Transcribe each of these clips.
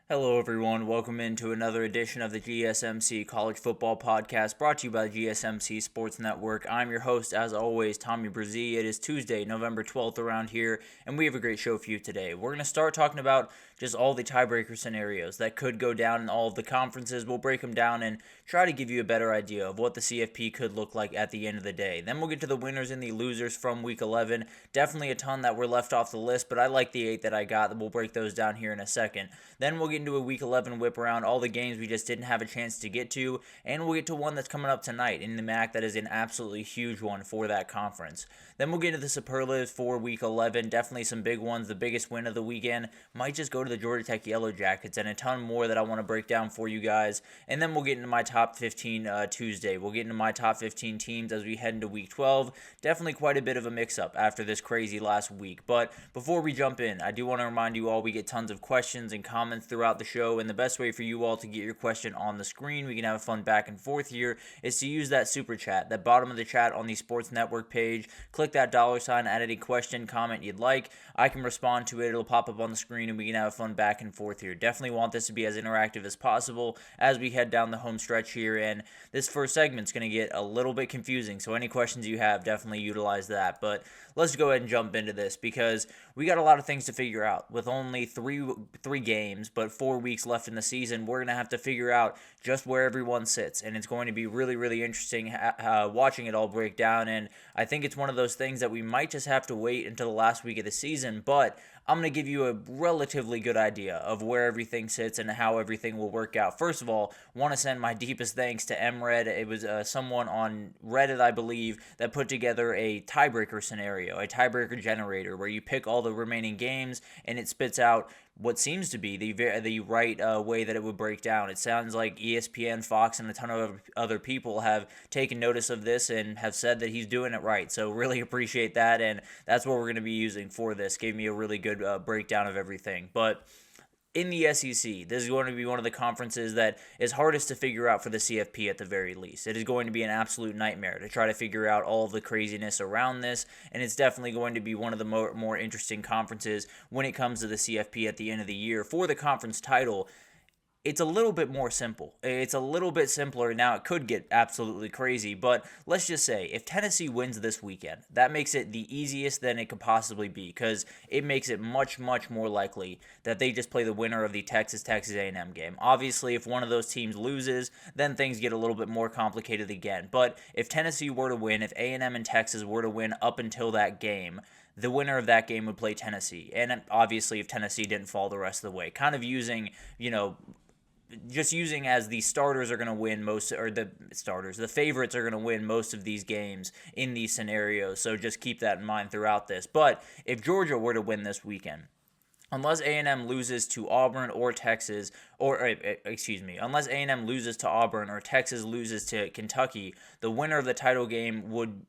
Hello, everyone. Welcome into another edition of the GSMC College Football Podcast brought to you by the GSMC Sports Network. I'm your host, as always, Tommy Brzee. It is Tuesday, November 12th around here, and we have a great show for you today. We're going to start talking about just all the tiebreaker scenarios that could go down in all of the conferences. We'll break them down and try to give you a better idea of what the CFP could look like at the end of the day. Then we'll get to the winners and the losers from Week 11. Definitely a ton that were left off the list, but I like the 8 that I got. We'll break those down here in a second. Then we'll get into a Week 11 whip around, all the games we just didn't have a chance to get to, and we'll get to one that's coming up tonight in the MAC that is an absolutely huge one for that conference. Then we'll get into the superlatives for Week 11, definitely some big ones. The biggest win of the weekend might just go to the Georgia Tech Yellow Jackets, and a ton more that I want to break down for you guys. And then we'll get into my top 15 Tuesday. We'll get into my top 15 teams as we head into Week 12. Definitely quite a bit of a mix-up after this crazy last week. But before we jump in, I do want to remind you all we get tons of questions and comments throughout the show, and the best way for you all to get your question on the screen, we can have a fun back and forth here, is to use that super chat, that bottom of the chat on the Sports Network page. Click that $, add any question, comment you'd like. I can respond to it. It'll pop up on the screen, and we can have a fun back and forth here. Definitely want this to be as interactive as possible as we head down the home stretch here, and this first segment's going to get a little bit confusing, so any questions you have, definitely utilize that. But let's go ahead and jump into this, because we got a lot of things to figure out. With only three games, but 4 weeks left in the season, we're going to have to figure out just where everyone sits, and it's going to be really, really interesting watching it all break down. And I think it's one of those things that we might just have to wait until the last week of the season, but I'm going to give you a relatively good idea of where everything sits and how everything will work out. First of all, want to send my deepest thanks to MRed. It was someone on Reddit, I believe, that put together a tiebreaker scenario, a tiebreaker generator, where you pick all the remaining games and it spits out what seems to be the right way that it would break down. It sounds like ESPN, Fox, and a ton of other people have taken notice of this and have said that he's doing it right. So really appreciate that, and that's what we're going to be using for this. Gave me a really good breakdown of everything. But in the SEC, this is going to be one of the conferences that is hardest to figure out for the CFP at the very least. It is going to be an absolute nightmare to try to figure out all of the craziness around this, and it's definitely going to be one of the more interesting conferences when it comes to the CFP at the end of the year. For the conference title, it's a little bit more simple. It's a little bit simpler. Now, it could get absolutely crazy, but let's just say if Tennessee wins this weekend, that makes it the easiest that it could possibly be, because it makes it much, much more likely that they just play the winner of the Texas A&M game. Obviously, if one of those teams loses, then things get a little bit more complicated again. But if Tennessee were to win, if A&M and Texas were to win up until that game, the winner of that game would play Tennessee. And obviously, if Tennessee didn't fall the rest of the way, kind of using, just using as the starters are going to win the favorites are going to win most of these games in these scenarios. So just keep that in mind throughout this. But if Georgia were to win this weekend, unless A&M loses to Auburn or Texas, unless A&M loses to Auburn or Texas loses to Kentucky, the winner of the title game would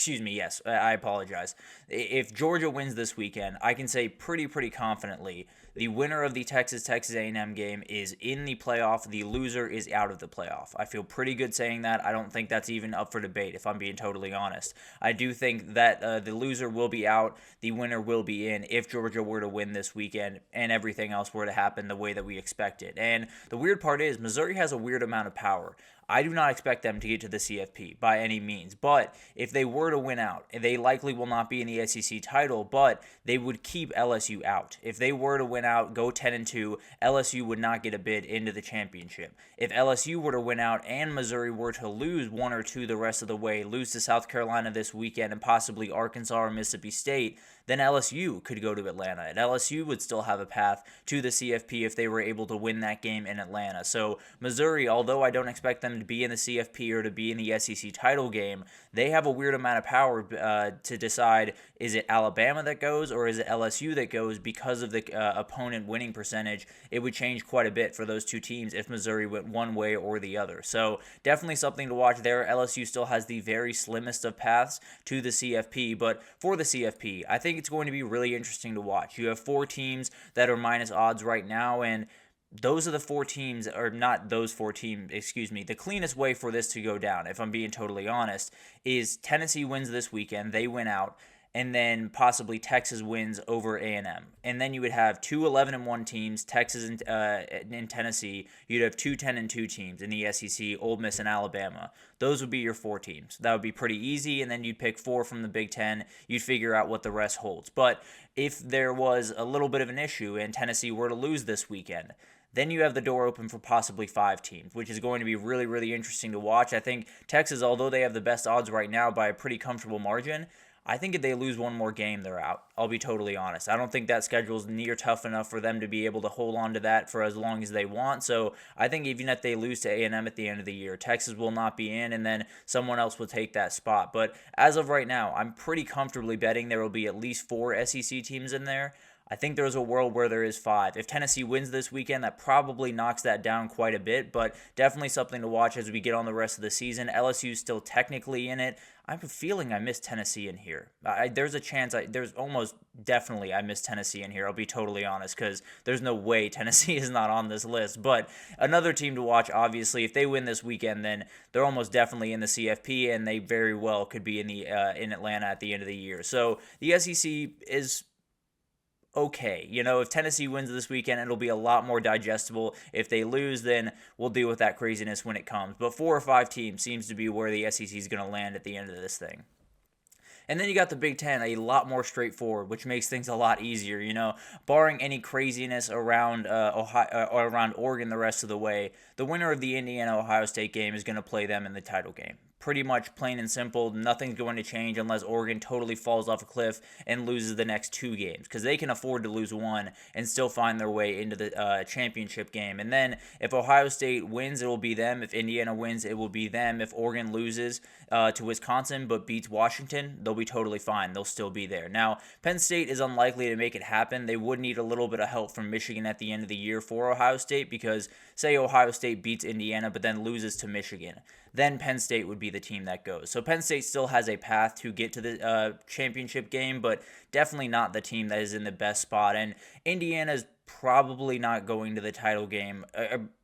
yes, I apologize. If Georgia wins this weekend, I can say pretty confidently the winner of the Texas A&M game is in the playoff. The loser is out of the playoff. I feel pretty good saying that. I don't think that's even up for debate, if I'm being totally honest. I do think that the loser will be out, the winner will be in if Georgia were to win this weekend and everything else were to happen the way that we expect it. And the weird part is Missouri has a weird amount of power. I do not expect them to get to the CFP by any means, but if they were to win out, they likely will not be in the SEC title, but they would keep LSU out. If they were to win out, go 10-2, LSU would not get a bid into the championship. If LSU were to win out and Missouri were to lose one or two the rest of the way, lose to South Carolina this weekend and possibly Arkansas or Mississippi State, then LSU could go to Atlanta, and LSU would still have a path to the CFP if they were able to win that game in Atlanta. So Missouri, although I don't expect them to be in the CFP or to be in the SEC title game, they have a weird amount of power to decide, is it Alabama that goes or is it LSU that goes? Because of the opponent winning percentage, it would change quite a bit for those two teams if Missouri went one way or the other. So definitely something to watch there. LSU still has the very slimmest of paths to the CFP, but for the CFP, I think it's going to be really interesting to watch. You have four teams that are minus odds right now, and those are the four teams, or not those four teams, excuse me. The cleanest way for this to go down, if I'm being totally honest, is Tennessee wins this weekend. They win out. And then possibly Texas wins over A&M. And then you would have two 11-1 teams, Texas and Tennessee. You'd have two 10-2 teams in the SEC, Ole Miss and Alabama. Those would be your four teams. That would be pretty easy, and then you'd pick four from the Big Ten. You'd figure out what the rest holds. But if there was a little bit of an issue and Tennessee were to lose this weekend, then you have the door open for possibly five teams, which is going to be really, really interesting to watch. I think Texas, although they have the best odds right now by a pretty comfortable margin, I think if they lose one more game, they're out. I'll be totally honest. I don't think that schedule is near tough enough for them to be able to hold on to that for as long as they want. So I think even if they lose to A&M at the end of the year, Texas will not be in, and then someone else will take that spot. But as of right now, I'm pretty comfortably betting there will be at least four SEC teams in there. I think there's a world where there is five. If Tennessee wins this weekend, that probably knocks that down quite a bit, but definitely something to watch as we get on the rest of the season. LSU's still technically in it. I have a feeling I missed Tennessee in here. There's a chance, there's almost definitely I missed Tennessee in here. I'll be totally honest, because there's no way Tennessee is not on this list. But another team to watch, obviously, if they win this weekend, then they're almost definitely in the CFP, and they very well could be in Atlanta at the end of the year. So the SEC is okay. If Tennessee wins this weekend, it'll be a lot more digestible. If they lose, then we'll deal with that craziness when it comes. But 4 or 5 teams seems to be where the SEC is going to land at the end of this thing. And then you got the Big Ten, a lot more straightforward, which makes things a lot easier. Barring any craziness around Ohio or around Oregon the rest of the way, the winner of the Indiana-Ohio State game is going to play them in the title game. Pretty much plain and simple. Nothing's going to change unless Oregon totally falls off a cliff and loses the next 2 games, because they can afford to lose one and still find their way into the championship game. And then if Ohio State wins, it will be them. If Indiana wins, it will be them. If Oregon loses to Wisconsin but beats Washington, they'll be totally fine. They'll still be there. Now, Penn State is unlikely to make it happen. They would need a little bit of help from Michigan at the end of the year for Ohio State, because say Ohio State beats Indiana but then loses to Michigan, then Penn State would be the team that goes. So Penn State still has a path to get to the championship game, but definitely not the team that is in the best spot. And Indiana's probably not going to the title game,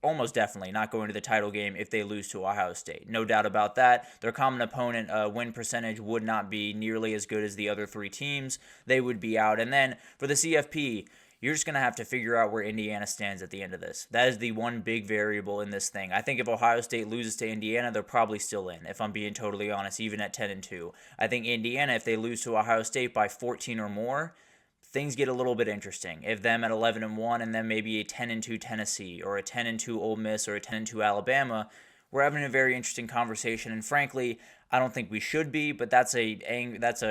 almost definitely not going to the title game if they lose to Ohio State. No doubt about that. Their common opponent win percentage would not be nearly as good as the other 3 teams. They would be out. And then for the CFP, you're just going to have to figure out where Indiana stands at the end of this. That is the one big variable in this thing. I think if Ohio State loses to Indiana, they're probably still in, if I'm being totally honest, even at 10-2. I think Indiana, if they lose to Ohio State by 14 or more, things get a little bit interesting. If them at 11-1 and then maybe a 10-2 Tennessee or a 10-2 Ole Miss or a 10-2 Alabama, we're having a very interesting conversation. And frankly, I don't think we should be, but that's a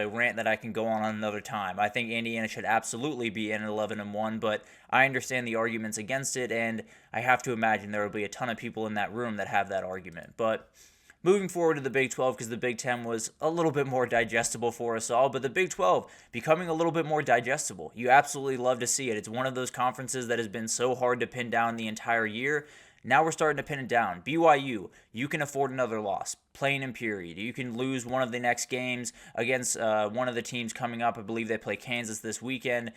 rant that I can go on another time. I think Indiana should absolutely be in 11-1, but I understand the arguments against it, and I have to imagine there will be a ton of people in that room that have that argument. But moving forward to the Big 12, because the Big 10 was a little bit more digestible for us all, but the Big 12 becoming a little bit more digestible. You absolutely love to see it. It's one of those conferences that has been so hard to pin down the entire year. Now we're starting to pin it down. BYU, you can afford another loss, plain and period. You can lose one of the next games against one of the teams coming up. I believe they play Kansas this weekend.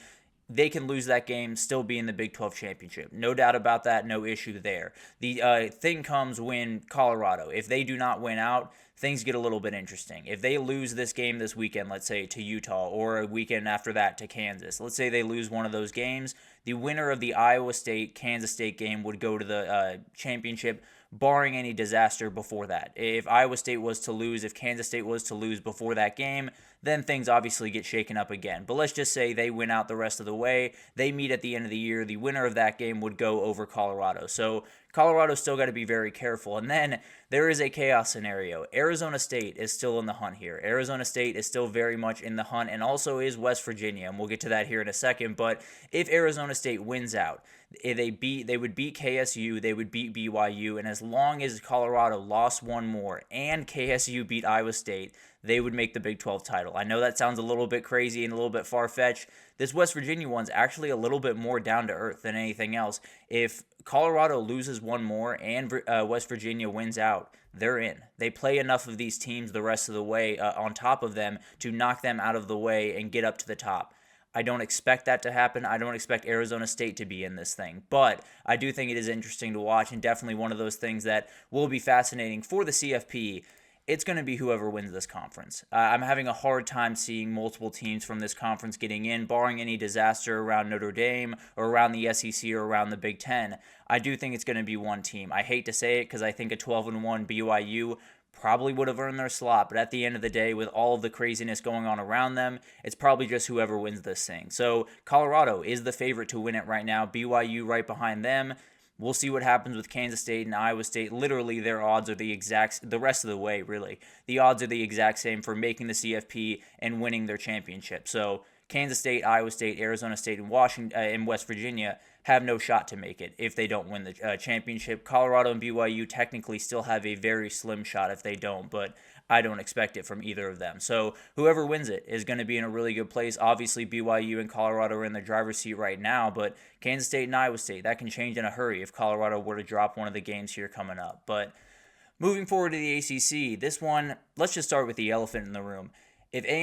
They can lose that game, still be in the Big 12 championship. No doubt about that, no issue there. The thing comes when Colorado, if they do not win out, things get a little bit interesting. If they lose this game this weekend, let's say to Utah, or a weekend after that to Kansas, let's say they lose one of those games, the winner of the Iowa State-Kansas State game would go to the championship, barring any disaster before that. If Iowa State was to lose, if Kansas State was to lose before that game, then things obviously get shaken up again. But let's just say they win out the rest of the way. They meet at the end of the year. The winner of that game would go over Colorado. So Colorado's still got to be very careful. And then there is a chaos scenario. Arizona State is still in the hunt here. Arizona State is still very much in the hunt, and also is West Virginia, and we'll get to that here in a second. But if Arizona State wins out, they would beat KSU, they would beat BYU, and as long as Colorado lost one more and KSU beat Iowa State, they would make the Big 12 title. I know that sounds a little bit crazy and a little bit far-fetched. This West Virginia one's actually a little bit more down-to-earth than anything else. If Colorado loses one more and West Virginia wins out, they're in. They play enough of these teams the rest of the way on top of them to knock them out of the way and get up to the top. I don't expect that to happen. I don't expect Arizona State to be in this thing. But I do think it is interesting to watch, and definitely one of those things that will be fascinating for the CFP. It's going to be whoever wins this conference. I'm having a hard time seeing multiple teams from this conference getting in, barring any disaster around Notre Dame or around the SEC or around the Big Ten. I do think it's going to be one team. I hate to say it because I think a 12-1 BYU probably would have earned their slot, but at the end of the day, with all of the craziness going on around them, it's probably just whoever wins this thing. So Colorado is the favorite to win it right now. BYU right behind them. We'll see what happens with Kansas State and Iowa State. Literally, their odds are the rest of the way, really. The odds are the exact same for making the CFP and winning their championship. So Kansas State, Iowa State, Arizona State, and Washington and West Virginia have no shot to make it if they don't win the championship. Colorado and BYU technically still have a very slim shot if they don't, but I don't expect it from either of them. So whoever wins it is going to be in a really good place. Obviously, BYU and Colorado are in the driver's seat right now, but Kansas State and Iowa State, that can change in a hurry if Colorado were to drop one of the games here coming up. But moving forward to the ACC, this one, let's just start with the elephant in the room. If if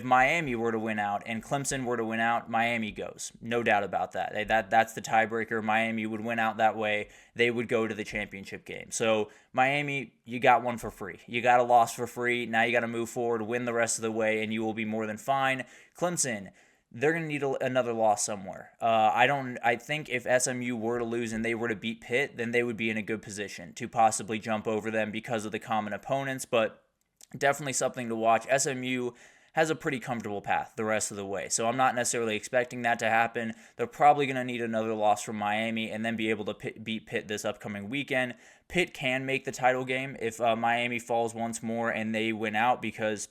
Miami were to win out and Clemson were to win out, Miami goes. No doubt about that. That's the tiebreaker. Miami would win out that way. They would go to the championship game. So Miami, you got one for free. You got a loss for free. Now you got to move forward, win the rest of the way, and you will be more than fine. Clemson, they're going to need another loss somewhere. I think if SMU were to lose and they were to beat Pitt, then they would be in a good position to possibly jump over them because of the common opponents, but definitely something to watch. SMU has a pretty comfortable path the rest of the way, so I'm not necessarily expecting that to happen. They're probably going to need another loss from Miami and then be able to beat Pitt this upcoming weekend. Pitt can make the title game if Miami falls once more and they win out, because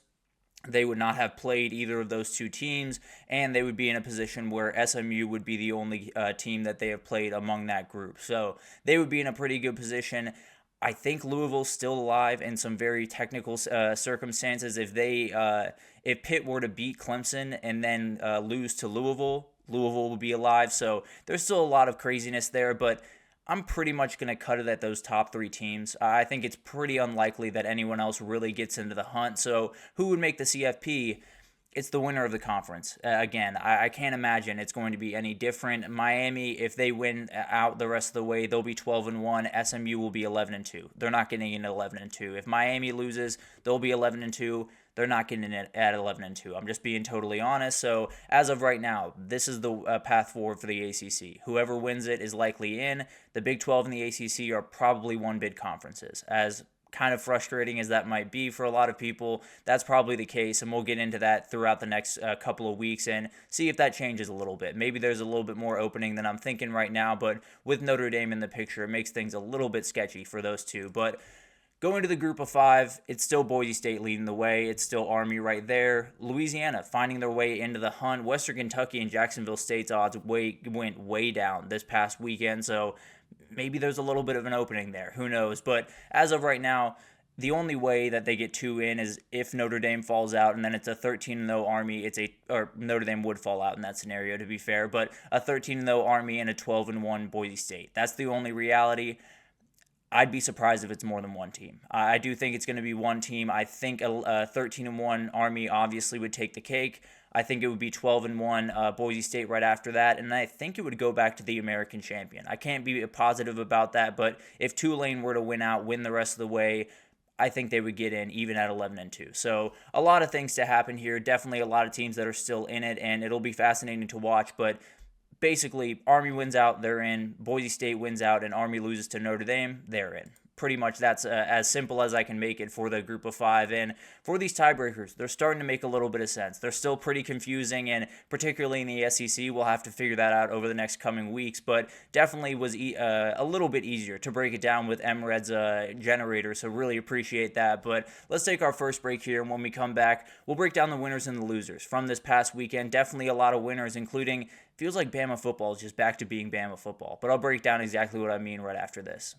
they would not have played either of those two teams, and they would be in a position where SMU would be the only team that they have played among that group. So they would be in a pretty good position. I think Louisville's still alive in some very technical circumstances. If Pitt were to beat Clemson and then lose to Louisville, Louisville will be alive. So there's still a lot of craziness there, but I'm pretty much going to cut it at those top three teams. I think it's pretty unlikely that anyone else really gets into the hunt. So who would make the CFP? It's the winner of the conference. Again, I can't imagine it's going to be any different. Miami, if they win out the rest of the way, they'll be 12-1. SMU will be 11-2. They're not getting in at 11-2. If Miami loses, they'll be 11-2. They're not getting in at 11-2. I'm just being totally honest. So as of right now, this is the path forward for the ACC. Whoever wins it is likely in. The Big 12 and the ACC are probably one-bid conferences. As kind of frustrating as that might be for a lot of people, that's probably the case, and we'll get into that throughout the next couple of weeks and see if that changes a little bit. Maybe there's a little bit more opening than I'm thinking right now, but with Notre Dame in the picture, it makes things a little bit sketchy for those two. But going to the group of five, it's still Boise State leading the way. It's still Army right there. Louisiana finding their way into the hunt. Western Kentucky and Jacksonville State's odds went way down this past weekend, so maybe there's a little bit of an opening there. Who knows? But as of right now, the only way that they get two in is if Notre Dame falls out, and then it's a 13-0 Army. Or Notre Dame would fall out in that scenario, to be fair, but a 13-0 Army and a 12-1 Boise State. That's the only reality. I'd be surprised if it's more than one team. I do think it's going to be one team. I think a 13-1 Army obviously would take the cake. I think it would be 12-1 Boise State right after that, and I think it would go back to the American champion. I can't be positive about that, but if Tulane were to win the rest of the way, I think they would get in even at 11-2. So a lot of things to happen here. Definitely a lot of teams that are still in it, and it'll be fascinating to watch, but basically, Army wins out, they're in. Boise State wins out, and Army loses to Notre Dame, they're in. Pretty much that's as simple as I can make it for the group of five. And for these tiebreakers, they're starting to make a little bit of sense. They're still pretty confusing, and particularly in the SEC, we'll have to figure that out over the next coming weeks. But definitely was a little bit easier to break it down with MRed's generator, so really appreciate that. But let's take our first break here, and when we come back, we'll break down the winners and the losers from this past weekend. Definitely a lot of winners, including feels like Bama football is just back to being Bama football. But I'll break down exactly what I mean right after this.